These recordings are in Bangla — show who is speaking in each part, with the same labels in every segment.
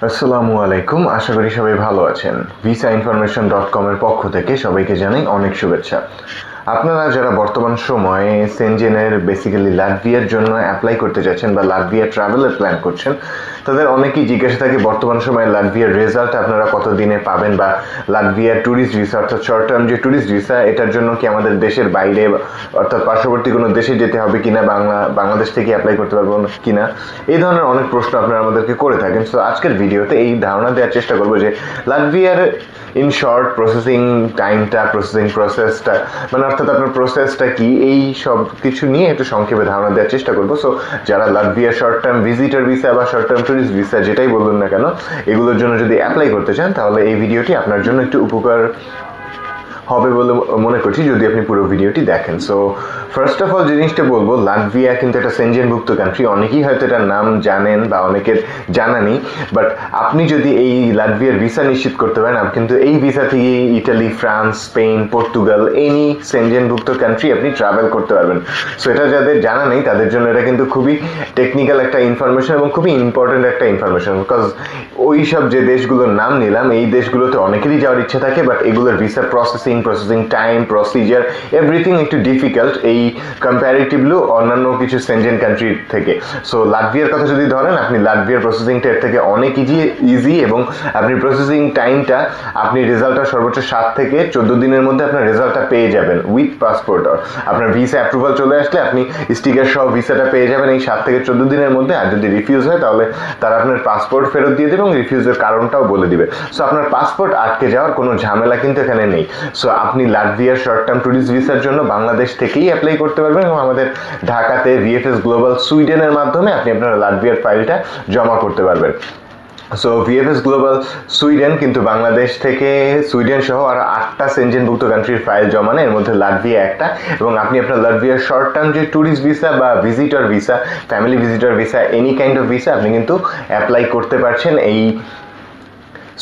Speaker 1: আসসালামু আলাইকুম, আশা করি সবাই ভালো আছেন। ভিসাইনফরমেশন.com এর পক্ষ থেকে সবাইকে জানাই অনেক শুভেচ্ছা। আপনারা যারা বর্তমান সময়ে সেনজেনের বেসিক্যালি লাটভিয়ার জন্য অ্যাপ্লাই করতে যাচ্ছেন বা লাটভিয়া ট্রাভেলের প্ল্যান করছেন, তাদের অনেকেই জিজ্ঞাসা থাকে বর্তমান সময়ে লাটভিয়ার রেজাল্ট আপনারা কত দিনে পাবেন, বা লাটভিয়ার ট্যুরিস্ট ভিসা অর্থাৎ শর্ট টার্ম যে ট্যুরিস্ট ভিসা, এটার জন্য কি আমাদের দেশের বাইরে অর্থাৎ পার্শ্ববর্তী কোনো দেশে যেতে হবে কিনা, বাংলাদেশ থেকে অ্যাপ্লাই করতে পারবো কিনা, এই ধরনের অনেক প্রশ্ন আপনারা আমাদেরকে করে থাকেন। তো আজকের ভিডিওতে এই ধারণা দেওয়ার চেষ্টা করবো যে লাটভিয়ার ইন শর্ট প্রসেসিং টাইমটা, প্রসেসিং প্রসেসটা মানে অর্থাৎ আপনার প্রসেসটা কি, এই সব কিছু নিয়ে একটু সংক্ষেপে ধারণা দেওয়ার চেষ্টা করবো। সো যারা Latvia short term visitor visa বা শর্ট টার্ম ট্যুরিস্ট ভিসা যেটাই বলুন না কেন, এগুলোর জন্য যদি অ্যাপ্লাই করতে চান তাহলে এই ভিডিওটি আপনার জন্য একটু উপকার হবে বলে মনে করছি যদি আপনি পুরো ভিডিওটি দেখেন। সো ফার্স্ট অফ অল জিনিসটা বলবো, লাটভিয়া কিন্তু একটা সেনজেনভুক্ত কান্ট্রি। অনেকেই হয়তো এটার নাম জানেন বা অনেকের জানা নেই, বাট আপনি যদি এই লাটভিয়ার ভিসা নিশ্চিত করতে পারেন, কিন্তু এই ভিসা থেকে Italy, France, Spain, Portugal, any সেনজেনভুক্ত কান্ট্রি আপনি ট্রাভেল করতে পারবেন। সো এটা যাদের জানা নেই তাদের জন্য এটা কিন্তু খুবই টেকনিক্যাল একটা ইনফরমেশন এবং খুবই ইম্পর্টেন্ট একটা ইনফরমেশন, বিকজ ওই সব যে দেশগুলোর নাম নিলাম এই দেশগুলোতে অনেকেরই যাওয়ার ইচ্ছা থাকে, বাট এগুলোর visa processing time, procedure, everything একটু ডিফিকাল্ট এই কম্প্যারিটিভলি অন্যান্য কিছু সেনজেন কান্ট্রির থেকে। সো লাটভিয়ার কথা যদি ধরেন, আপনি লাটভিয়ার প্রসেসিংটা এর থেকে অনেক ইজি এবং আপনি প্রসেসিং টাইমটা, আপনি রেজাল্টটা সর্বোচ্চ 7 থেকে 14 দিনের মধ্যে আপনার রেজাল্টটা পেয়ে যাবেন উইথ পাসপোর্ট। আপনার ভিসা অ্যাপ্রুভাল চলে আসলে আপনি স্টিকার সহ ভিসাটা পেয়ে যাবেন এই 7 থেকে 14 দিনের মধ্যে। আর যদি রিফিউজ হয় তাহলে তারা আপনার পাসপোর্ট ফেরত দিয়ে দেবে এবং রিফিউজের কারণটাও বলে দিবে। সো আপনার পাসপোর্ট আটকে যাওয়ার কোনো ঝামেলা কিন্তু এখানে নেই। সো আপনি লাটভিয়ার শর্ট টার্ম ট্যুরিস্ট ভিসার জন্য বাংলাদেশ থেকেই অ্যাপ্লাই করতে পারবেন এবং আমাদের ঢাকাতে ভিএফএস গ্লোবাল সুইডেনের মাধ্যমে আপনি আপনার লাটভিয়ার ফাইলটা জমা করতে পারবেন। সো ভিএফএস গ্লোবাল সুইডেন কিন্তু বাংলাদেশ থেকে সুইডেন সহ আর 8টা সেনজেনভুক্ত কান্ট্রির ফাইল জমা নেয়, এর মধ্যে লাটভিয়া একটা। এবং আপনি আপনার লাটভিয়ার শর্ট টার্ম যে ট্যুরিস্ট ভিসা বা visitor visa, family visitor visa, any kind of visa আপনি কিন্তু অ্যাপ্লাই করতে পারছেন এই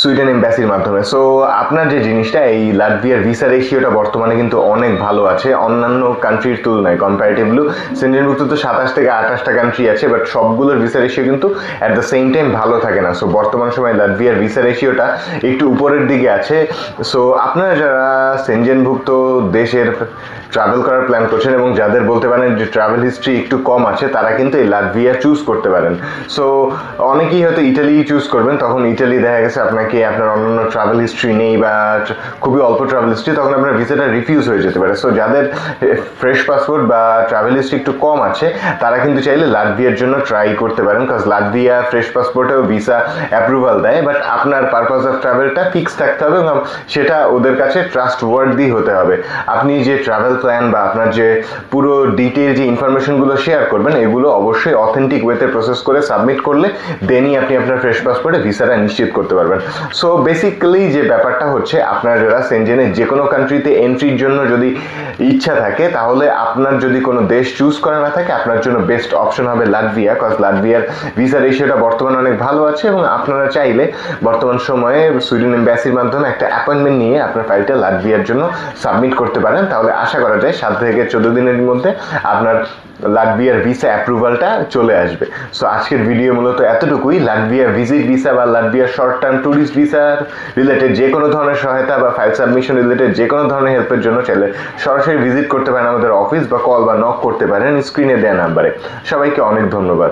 Speaker 1: সুইডেন এম্বাসির মাধ্যমে। সো আপনার যে জিনিসটা, এই লাটভিয়ার ভিসা রেশিওটা বর্তমানে কিন্তু অনেক ভালো আছে অন্যান্য কান্ট্রির তুলনায়। কম্পারেটিভলি সেনজেনভুক্ত তো 27 থেকে 28টা কান্ট্রি আছে, বাট সবগুলোর ভিসা রেশিও কিন্তু অ্যাট দ্য সেম টাইম ভালো থাকে না। সো বর্তমান সময় লাটভিয়ার ভিসা রেশিওটা একটু উপরের দিকে আছে। সো আপনারা যারা সেনজেনভুক্ত দেশের ট্রাভেল করার প্ল্যান করছেন এবং যাদের বলতে পারেন যে ট্রাভেল হিস্ট্রি একটু কম আছে, তারা কিন্তু এই লাটভিয়া চুজ করতে পারেন। সো অনেকেই হয়তো ইটালি চুজ করবেন, তখন ইটালি দেখা গেছে আপনাকে আপনার অন্যান্য ট্রাভেল হিস্ট্রি নেই বা খুবই অল্প ট্রাভেল হিস্ট্রি, তখন আপনার ভিসাটা রিফিউজ হয়ে যেতে পারে। সো যাদের ফ্রেশ পাসপোর্ট বা ট্রাভেল হিস্ট্রি একটু কম আছে তারা কিন্তু চাইলে লাটভিয়ার জন্য ট্রাই করতে পারেন, কারণ লাটভিয়া ফ্রেশ পাসপোর্টেও ভিসা অ্যাপ্রুভাল দেয়, বাট আপনার পারপাস অফ ট্রাভেলটা ফিক্স থাকতে হবে এবং সেটা ওদের কাছে ট্রাস্ট ওয়ার্দি হতে হবে। আপনি যে ট্রাভেল প্ল্যান বা আপনার যে পুরো ডিটেইল যে ইনফরমেশনগুলো শেয়ার করবেন, এগুলো অবশ্যই অথেন্টিক ওয়েতে প্রসেস করে সাবমিট করলে দেনই আপনি আপনার ফ্রেশ পাসপোর্টে ভিসাটা নিশ্চিত করতে পারবেন। সো বেসিক্যালি যে ব্যাপারটা হচ্ছে, আপনার যারা সেনজেনের যে কোনো কান্ট্রিতে এন্ট্রির জন্য যদি ইচ্ছা থাকে, তাহলে আপনার যদি কোনো দেশ চুজ করা না থাকে, আপনার জন্য বেস্ট অপশন হবে লাটভিয়া, কজ লাটভিয়ার ভিসা রেশিওটা বর্তমানে অনেক ভালো আছে এবং আপনারা চাইলে বর্তমান সময়ে সুইডেন এম্বাসির মাধ্যমে একটা অ্যাপয়েন্টমেন্ট নিয়ে আপনার ফাইলটা লাটভিয়ার জন্য সাবমিট করতে পারেন। তাহলে আশা করা যায় 7 থেকে 14 দিনের মধ্যে আপনার লাটভিয়ার ভিসা অ্যাপ্রুভালটা চলে আসবে। সো আজকের ভিডিও মূলত এতটুকুই। লাটভিয়া ভিজিট ভিসা বা লাটভিয়া শর্ট টার্ম ট্যুরিস্ট ভিসার রিলেটেড যে কোনো ধরনের সহায়তা বা ফাইল সাবমিশন রিলেটেড যে কোনো ধরনের হেল্পের জন্য চাইলে সরাসরি ভিজিট করতে পারেন আমাদের অফিস, বা কল বা নক করতে পারেন স্ক্রিনে দেওয়া নাম্বারে। সবাইকে অনেক ধন্যবাদ।